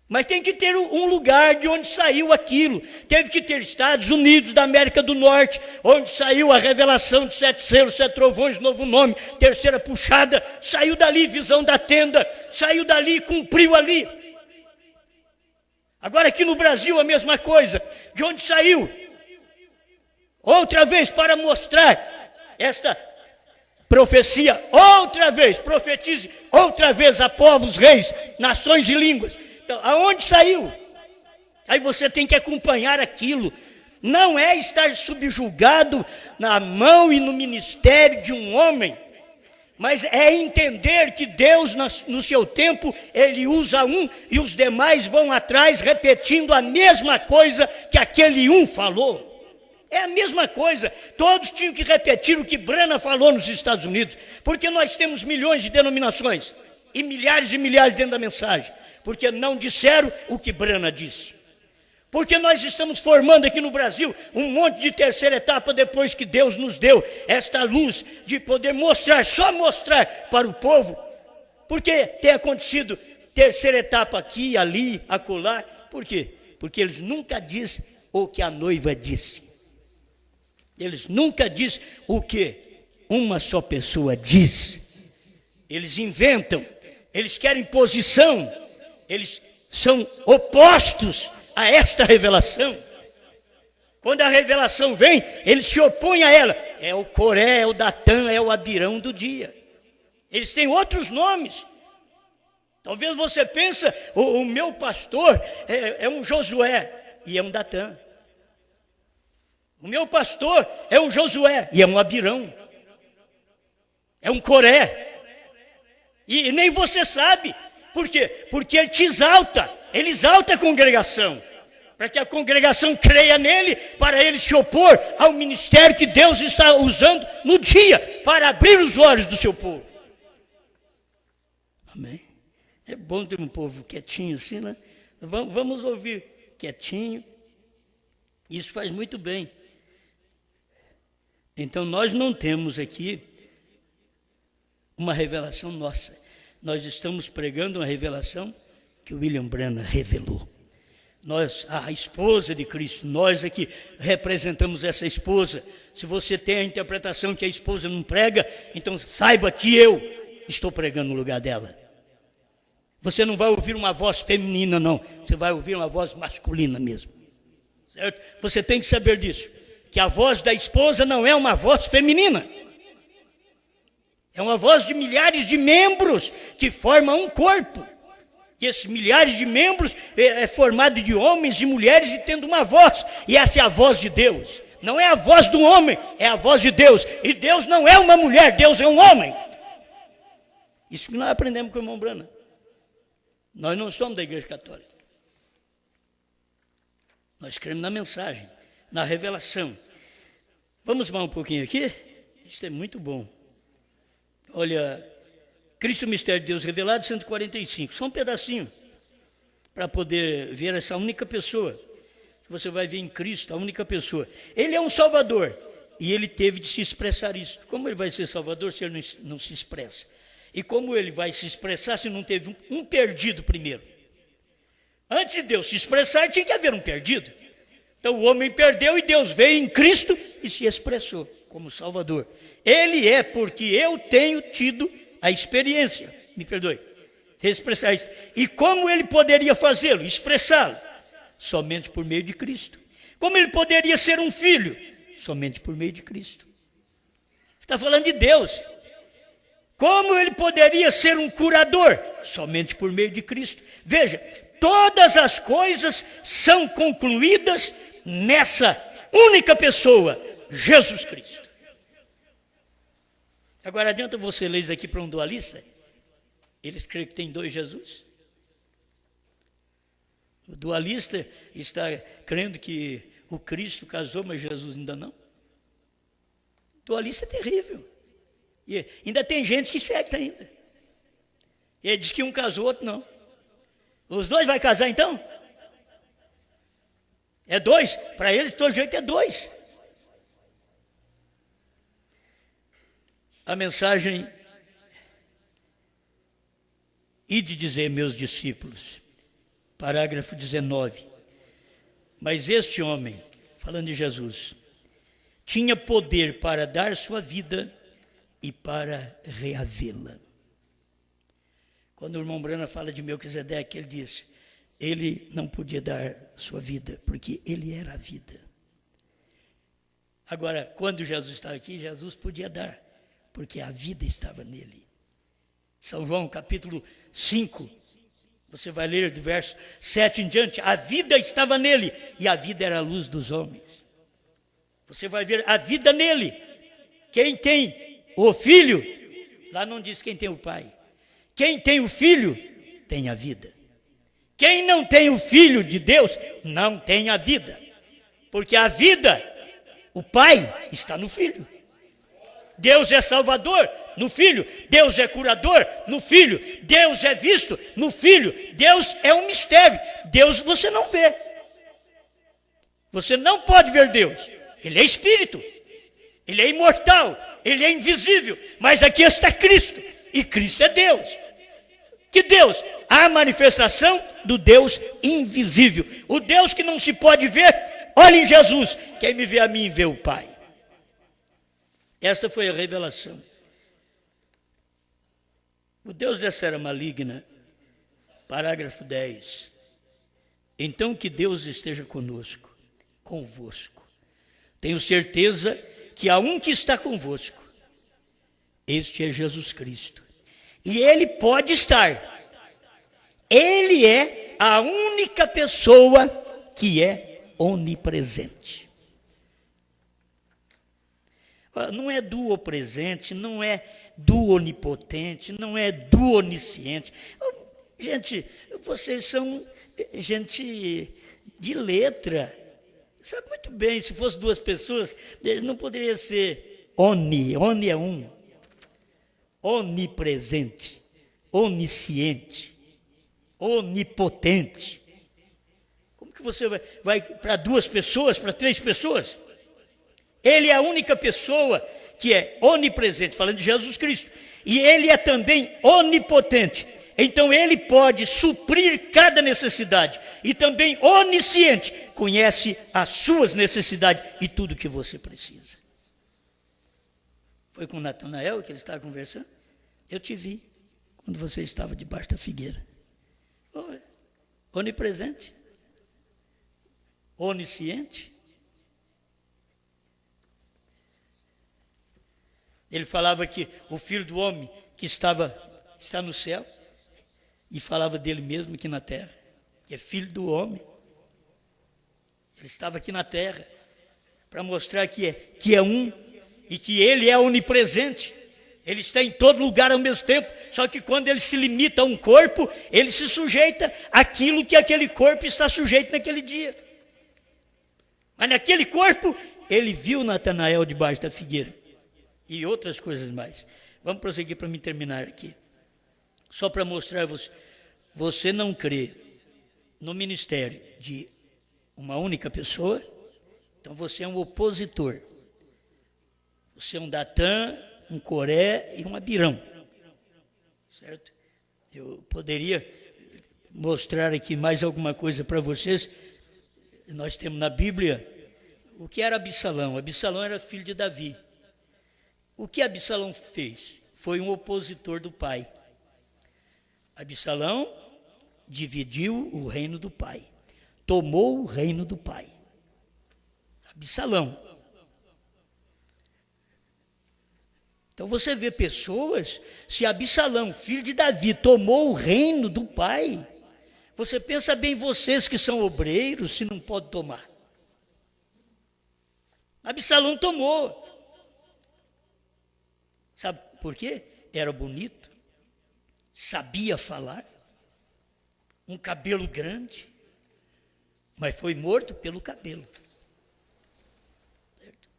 Mas tem que ter um lugar de onde saiu aquilo. Teve que ter Estados Unidos da América do Norte, onde saiu a revelação de 7 selos, 7 trovões, novo nome, terceira puxada. Saiu dali, visão da tenda. Saiu dali, cumpriu ali. Agora aqui no Brasil a mesma coisa. De onde saiu? Outra vez para mostrar esta profecia. Outra vez, profetize. Outra vez a povos, reis, nações e línguas. Então, aonde saiu? Aí você tem que acompanhar aquilo. Não é estar subjugado na mão e no ministério de um homem, mas é entender que Deus, no seu tempo, Ele usa um e os demais vão atrás repetindo a mesma coisa que aquele um falou. É a mesma coisa. Todos tinham que repetir o que Branham falou nos Estados Unidos, porque nós temos milhões de denominações e milhares dentro da mensagem. Porque não disseram o que Branham disse. Porque nós estamos formando aqui no Brasil um monte de terceira etapa depois que Deus nos deu esta luz de poder mostrar, só mostrar para o povo. Porque tem acontecido terceira etapa aqui, ali, acolá. Por quê? Porque eles nunca dizem o que a noiva disse. Eles nunca dizem o que uma só pessoa diz. Eles inventam, eles querem posição. Eles são opostos a esta revelação. Quando a revelação vem, eles se opõem a ela. É o Coré, é o Datã, é o Abirão do dia. Eles têm outros nomes. Talvez você pense, o meu pastor é um Josué e é um Datã. O meu pastor é um Josué e é um Abirão. É um Coré. E nem você sabe. Por quê? Porque ele te exalta, ele exalta a congregação, para que a congregação creia nele, para ele se opor ao ministério que Deus está usando no dia, para abrir os olhos do seu povo. Amém? É bom ter um povo quietinho assim, né? Vamos ouvir quietinho. Isso faz muito bem. Então, nós não temos aqui uma revelação nossa. Nós estamos pregando uma revelação que William Branham revelou. Nós, a esposa de Cristo, nós aqui representamos essa esposa. Se você tem a interpretação que a esposa não prega, então saiba que eu estou pregando no lugar dela. Você não vai ouvir uma voz feminina, não. Você vai ouvir uma voz masculina mesmo. Certo? Você tem que saber disso. Que a voz da esposa não é uma voz feminina. É uma voz de milhares de membros que formam um corpo. E esses milhares de membros é formado de homens e mulheres e tendo uma voz. E essa é a voz de Deus. Não é a voz do homem, é a voz de Deus. E Deus não é uma mulher, Deus é um homem. Isso que nós aprendemos com o irmão Branham. Nós não somos da Igreja Católica. Nós cremos na mensagem, na revelação. Vamos mais um pouquinho aqui? Isso é muito bom. Olha, Cristo, o mistério de Deus revelado, 145. Só um pedacinho para poder ver essa única pessoa. Você vai ver em Cristo, a única pessoa. Ele é um Salvador e ele teve de se expressar isso. Como ele vai ser Salvador se ele não se expressa? E como ele vai se expressar se não teve um perdido primeiro? Antes de Deus se expressar, tinha que haver um perdido. Então o homem perdeu e Deus veio em Cristo e se expressou como Salvador. Ele é porque eu tenho tido a experiência, me perdoe, expressar isso. E como ele poderia fazê-lo? Expressá-lo? Somente por meio de Cristo. Como ele poderia ser um filho? Somente por meio de Cristo. Está falando de Deus. Como ele poderia ser um curador? Somente por meio de Cristo. Veja, todas as coisas são concluídas nessa única pessoa, Jesus Cristo. Agora, adianta você ler isso aqui para um dualista? Eles creem que tem dois Jesus? O dualista está crendo que o Cristo casou, mas Jesus ainda não? O dualista é terrível. E ainda tem gente que segue ainda. E ele diz que um casou, o outro não. Os dois vai casar então? É dois? Para eles, de todo jeito, é dois. A mensagem, ide dizer meus discípulos, parágrafo 19. Mas este homem, falando de Jesus, tinha poder para dar sua vida e para reavê-la. Quando o irmão Branham fala de Melquisedeque, ele diz, ele não podia dar sua vida, porque ele era a vida. Agora, quando Jesus estava aqui, Jesus podia dar, porque a vida estava nele. São João, capítulo 5, você vai ler do verso 7 em diante, a vida estava nele, e a vida era a luz dos homens. Você vai ver a vida nele. Quem tem o filho, lá não diz quem tem o pai. Quem tem o filho, tem a vida. Quem não tem o filho de Deus, não tem a vida. Porque a vida, o pai, está no filho. Deus é salvador no filho. Deus é curador no filho. Deus é visto no filho. Deus é um mistério. Deus você não vê. Você não pode ver Deus. Ele é espírito. Ele é imortal. Ele é invisível. Mas aqui está Cristo. E Cristo é Deus. Que Deus? A manifestação do Deus invisível. O Deus que não se pode ver, olha em Jesus. Quem me vê a mim, vê o Pai. Esta foi a revelação. O Deus dessa era maligna, parágrafo 10. Então que Deus esteja conosco, convosco. Tenho certeza que há um que está convosco. Este é Jesus Cristo. E ele pode estar. Ele é a única pessoa que é onipresente. Não é do opresente, não é do onipotente, não é do onisciente. Gente, vocês são gente de letra. Sabe muito bem, se fosse duas pessoas, não poderia ser oni é um. Onipresente, onisciente, onipotente. Como que você vai para 2 pessoas, para 3 pessoas? Ele é a única pessoa que é onipresente, falando de Jesus Cristo. E ele é também onipotente. Então ele pode suprir cada necessidade. E também onisciente, conhece as suas necessidades e tudo que você precisa. Foi com Natanael que ele estava conversando? Eu te vi quando você estava debaixo da figueira. Onipresente. Onisciente. Ele falava que o Filho do Homem que está no céu, e falava dele mesmo aqui na terra, que é Filho do Homem. Ele estava aqui na terra para mostrar que é um e que ele é onipresente. Ele está em todo lugar ao mesmo tempo, só que quando ele se limita a um corpo, ele se sujeita àquilo que aquele corpo está sujeito naquele dia. Mas naquele corpo, ele viu Natanael debaixo da figueira. E outras coisas mais. Vamos prosseguir para me terminar aqui. Só para mostrar a você não crê no ministério de uma única pessoa, então você é um opositor. Você é um Datã, um Coré e um Abirão. Certo? Eu poderia mostrar aqui mais alguma coisa para vocês. Nós temos na Bíblia o que era Absalão. Absalão era filho de Davi. O que Absalão fez? Foi um opositor do pai. Absalão dividiu o reino do pai. Tomou o reino do pai. Absalão. Então você vê pessoas, se Absalão, filho de Davi, tomou o reino do pai, você pensa bem vocês que são obreiros, se não pode tomar. Absalão tomou. Sabe por quê? Era bonito, sabia falar, um cabelo grande, mas foi morto pelo cabelo. Certo?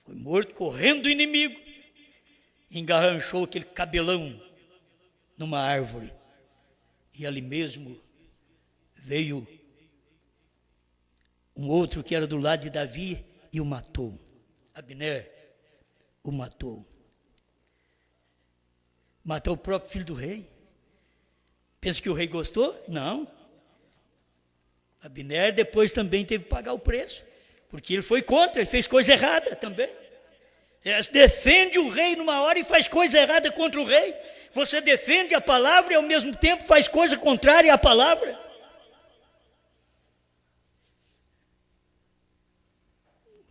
Foi morto correndo do inimigo, engarranchou aquele cabelão numa árvore, e ali mesmo veio um outro que era do lado de Davi e o matou. Abner o matou. Matou o próprio filho do rei. Pensa que o rei gostou? Não. Abner depois também teve que pagar o preço, porque ele foi contra, ele fez coisa errada também. Defende o rei numa hora e faz coisa errada contra o rei. Você defende a palavra e ao mesmo tempo faz coisa contrária à palavra.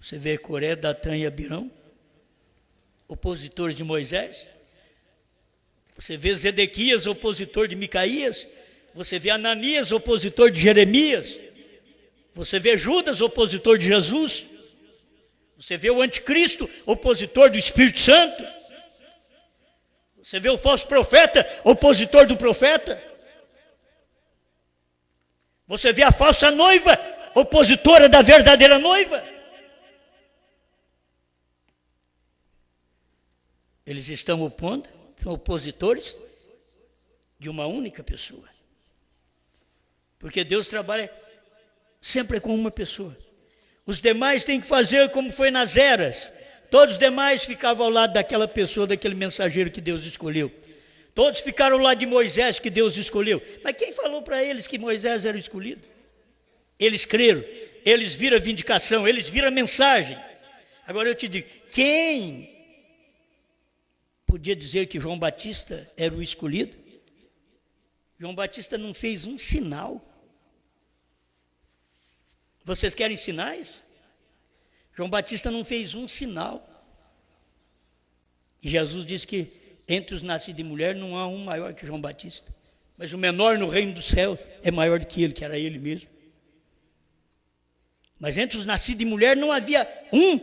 Você vê Coré, Datã e Abirão, opositores de Moisés. Você vê Zedequias, opositor de Micaías. Você vê Ananias, opositor de Jeremias. Você vê Judas, opositor de Jesus. Você vê o anticristo, opositor do Espírito Santo. Você vê o falso profeta, opositor do profeta. Você vê a falsa noiva, opositora da verdadeira noiva. Eles estão opondo, são opositores de uma única pessoa. Porque Deus trabalha sempre com uma pessoa. Os demais têm que fazer como foi nas eras. Todos os demais ficavam ao lado daquela pessoa, daquele mensageiro que Deus escolheu. Todos ficaram ao lado de Moisés, que Deus escolheu. Mas quem falou para eles que Moisés era o escolhido? Eles creram, eles viram a vindicação, eles viram a mensagem. Agora eu te digo, quem podia dizer que João Batista era o escolhido? João Batista não fez um sinal. Vocês querem sinais? João Batista não fez um sinal. E Jesus disse que entre os nascidos de mulher não há um maior que João Batista. Mas o menor no reino do céu é maior do que ele, que era ele mesmo. Mas entre os nascidos de mulher não havia um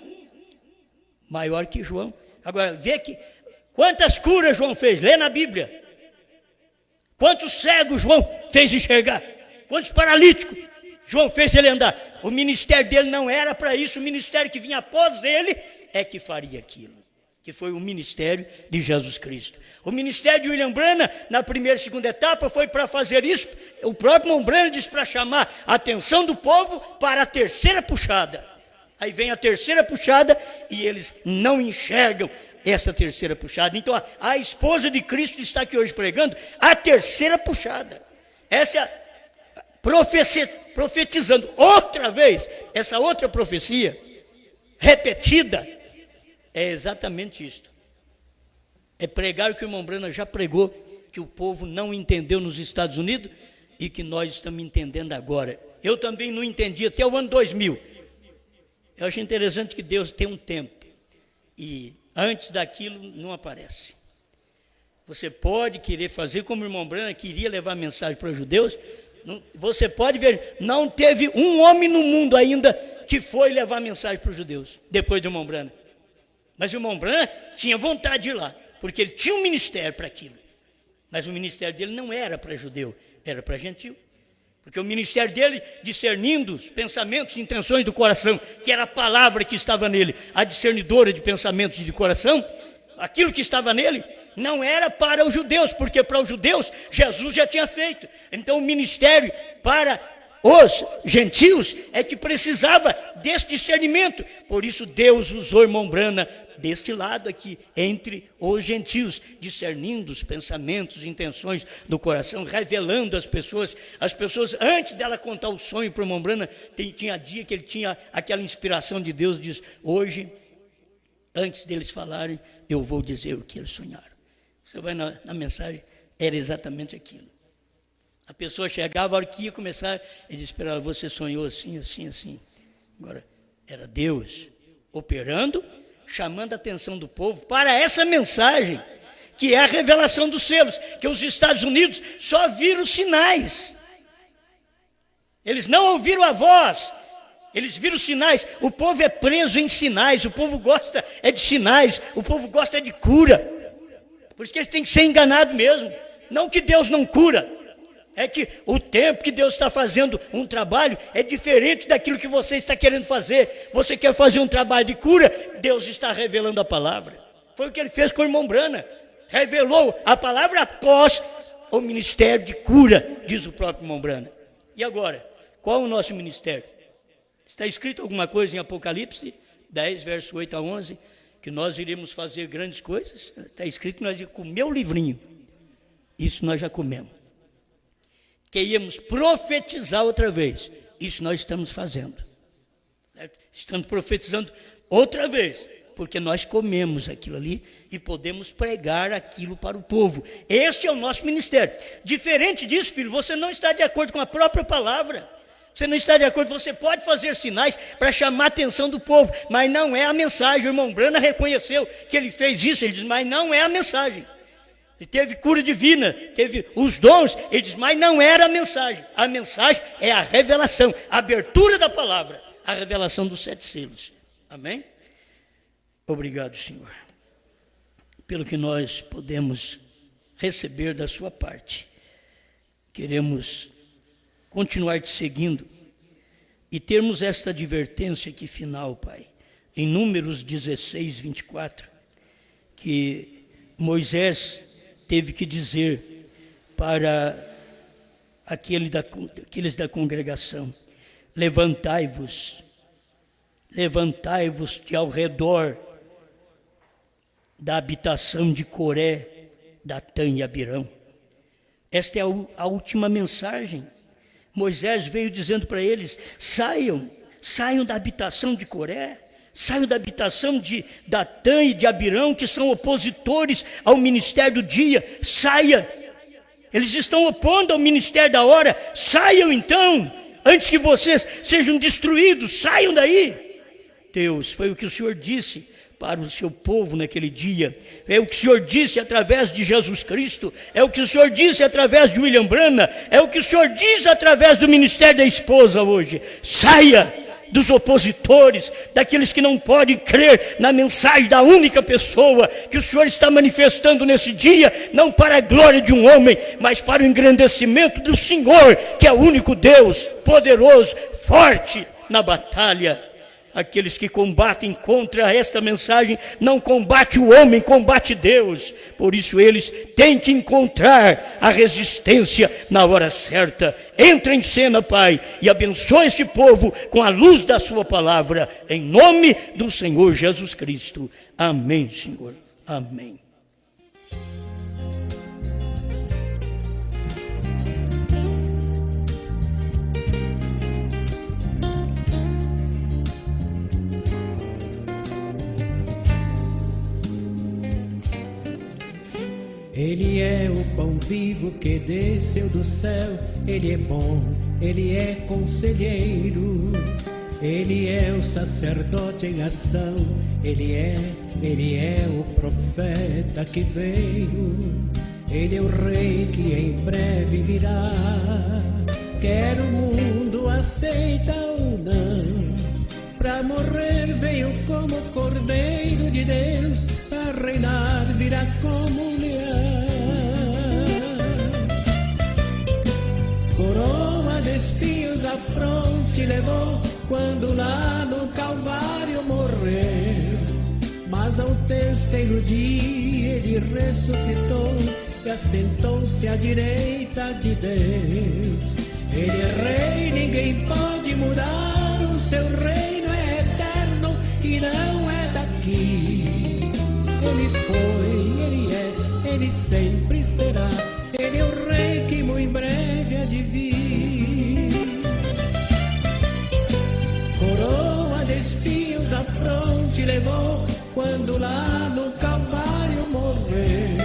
maior que João. Agora, vê que quantas curas João fez? Lê na Bíblia. Quantos cegos João fez enxergar? Quantos paralíticos João fez ele andar? O ministério dele não era para isso. O ministério que vinha após ele é que faria aquilo. que foi o ministério de Jesus Cristo. O ministério de William Branham, na primeira e segunda etapa, foi para fazer isso. O próprio William Branham disse para chamar a atenção do povo para a terceira puxada. Aí vem a terceira puxada e eles não enxergam essa terceira puxada. Então a esposa de Cristo está aqui hoje pregando a terceira puxada. Essa é profetizando outra vez, essa outra profecia repetida, é exatamente isto. É pregar o que o irmão Branham já pregou, que o povo não entendeu nos Estados Unidos e que nós estamos entendendo agora. Eu também não entendi até o ano 2000. Eu acho interessante que Deus tem um tempo e antes daquilo não aparece. Você pode querer fazer como o irmão Branham queria levar mensagem para os judeus. Você pode ver, não teve um homem no mundo ainda que foi levar mensagem para os judeus, depois do irmão Branham. Mas o irmão Branham tinha vontade de ir lá, porque ele tinha um ministério para aquilo. Mas o ministério dele não era para judeu, era para gentil. Porque o ministério dele, discernindo os pensamentos e intenções do coração, que era a palavra que estava nele, a discernidora de pensamentos e de coração, aquilo que estava nele não era para os judeus, porque para os judeus Jesus já tinha feito. Então o ministério para os gentios é que precisava desse discernimento. Por isso Deus usou o irmão Branham deste lado aqui, entre os gentios, discernindo os pensamentos e intenções do coração, revelando às pessoas, antes dela contar o sonho para o irmão Branham, tinha dia que ele tinha aquela inspiração de Deus, diz, hoje, antes deles falarem, eu vou dizer o que eles sonharam. Você vai na mensagem, era exatamente aquilo. A pessoa chegava, a hora que ia começar, ele disse, espera, você sonhou assim, assim, assim. Agora, era Deus operando, chamando a atenção do povo para essa mensagem, que é a revelação dos selos, que os Estados Unidos só viram sinais. Eles não ouviram a voz, eles viram sinais. O povo é preso em sinais, o povo gosta de sinais, o povo gosta de cura. Por isso que eles têm que ser enganados mesmo. Não que Deus não cura, é que o tempo que Deus está fazendo um trabalho é diferente daquilo que você está querendo fazer. Você quer fazer um trabalho de cura, Deus está revelando a palavra. Foi o que ele fez com o irmão Branham. Revelou a palavra após o ministério de cura, diz o próprio irmão Branham. E agora, qual é o nosso ministério? Está escrito alguma coisa em Apocalipse 10, verso 8 a 11, que nós iremos fazer grandes coisas? Está escrito que nós íamos comer o livrinho. Isso nós já comemos. Que íamos profetizar outra vez. Isso nós estamos fazendo. Certo? Estamos profetizando outra vez, porque nós comemos aquilo ali e podemos pregar aquilo para o povo. Este é o nosso ministério. Diferente disso, filho, você não está de acordo com a própria palavra. Você não está de acordo, você pode fazer sinais para chamar a atenção do povo, mas não é a mensagem. O irmão Branham reconheceu que ele fez isso, ele diz, mas não é a mensagem. Ele teve cura divina, teve os dons, ele diz, mas não era a mensagem. A mensagem é a revelação, a abertura da palavra, a revelação dos 7 selos. Amém? Obrigado, Senhor, pelo que nós podemos receber da sua parte. Queremos continuar te seguindo e termos esta advertência aqui final, Pai, em Números 16, 24, que Moisés teve que dizer para aqueles da congregação, levantai-vos de ao redor da habitação de Coré, Datã e Abirão. Esta é a última mensagem. Moisés veio dizendo para eles, saiam da habitação de Coré, saiam da habitação de Datã e de Abirão, que são opositores ao ministério do dia. Saia, eles estão opondo ao ministério da hora. Saiam então, antes que vocês sejam destruídos, saiam daí. Deus, foi o que o Senhor disse para o seu povo naquele dia, é o que o Senhor disse através de Jesus Cristo, é o que o Senhor disse através de William Branham, é o que o Senhor diz através do ministério da esposa hoje. Saia dos opositores, daqueles que não podem crer na mensagem da única pessoa que o Senhor está manifestando nesse dia, não para a glória de um homem, mas para o engrandecimento do Senhor, que é o único Deus, poderoso, forte na batalha. Aqueles que combatem contra esta mensagem não combate o homem, combate Deus. Por isso eles têm que encontrar a resistência na hora certa. Entra em cena, Pai, e abençoa este povo com a luz da sua palavra, em nome do Senhor Jesus Cristo. Amém, Senhor. Amém. Ele é o pão vivo que desceu do céu. Ele é bom, ele é conselheiro. Ele é o sacerdote em ação. Ele é o profeta que veio. Ele é o rei que em breve virá. Quer o mundo aceita ou não, pra morrer veio como Cordeiro de Deus, pra reinar virá como um leão. Coroa de espinhos da fronte levou, quando lá no Calvário morreu. Mas ao terceiro dia ele ressuscitou e assentou-se à direita de Deus. Ele é rei, ninguém pode mudar, o seu reino é eterno e não é daqui. Ele foi, ele é, ele sempre será. Ele é o rei que muito em breve há de vir. Coroa de espinhos da fronte levou, quando lá no Calvário morreu.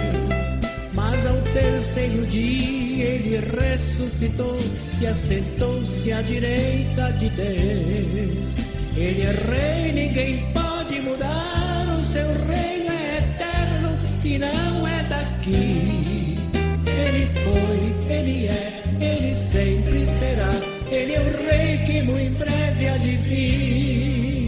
Mas ao terceiro dia ele ressuscitou e assentou-se à direita de Deus. Ele é rei, ninguém pode mudar, o seu reino é eterno e não é daqui. Ele foi, ele é, ele sempre será. Ele é o rei que muito em breve há de vir.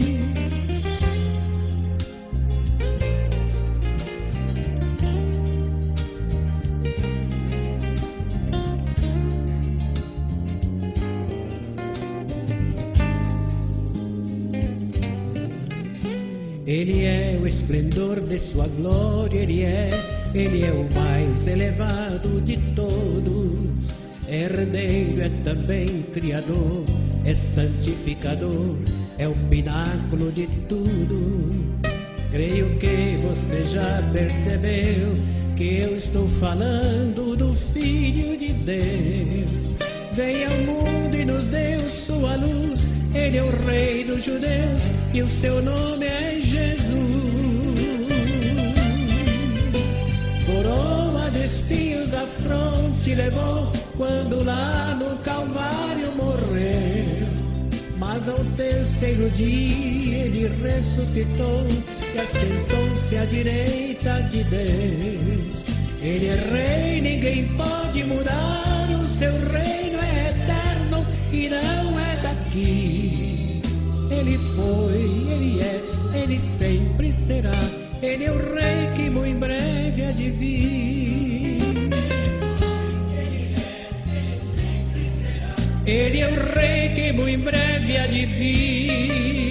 Ele é o esplendor de sua glória, ele é o mais elevado de todos. Herdeiro, é também criador, é santificador, é o pináculo de tudo. Creio que você já percebeu que eu estou falando do Filho de Deus. Veio ao mundo e nos deu sua luz. Ele é o rei dos judeus e o seu nome é Jesus. Coroa de espinhos da fronte levou, quando lá no Calvário morreu. Mas ao terceiro dia ele ressuscitou e assentou-se à direita de Deus. Ele é rei, ninguém pode mudar, o seu reino é eterno e não é daqui. Ele foi, ele é, ele sempre será. Ele é o rei que muito em breve há de vir. Ele é, ele sempre será. Ele é o rei que muito em breve há de vir.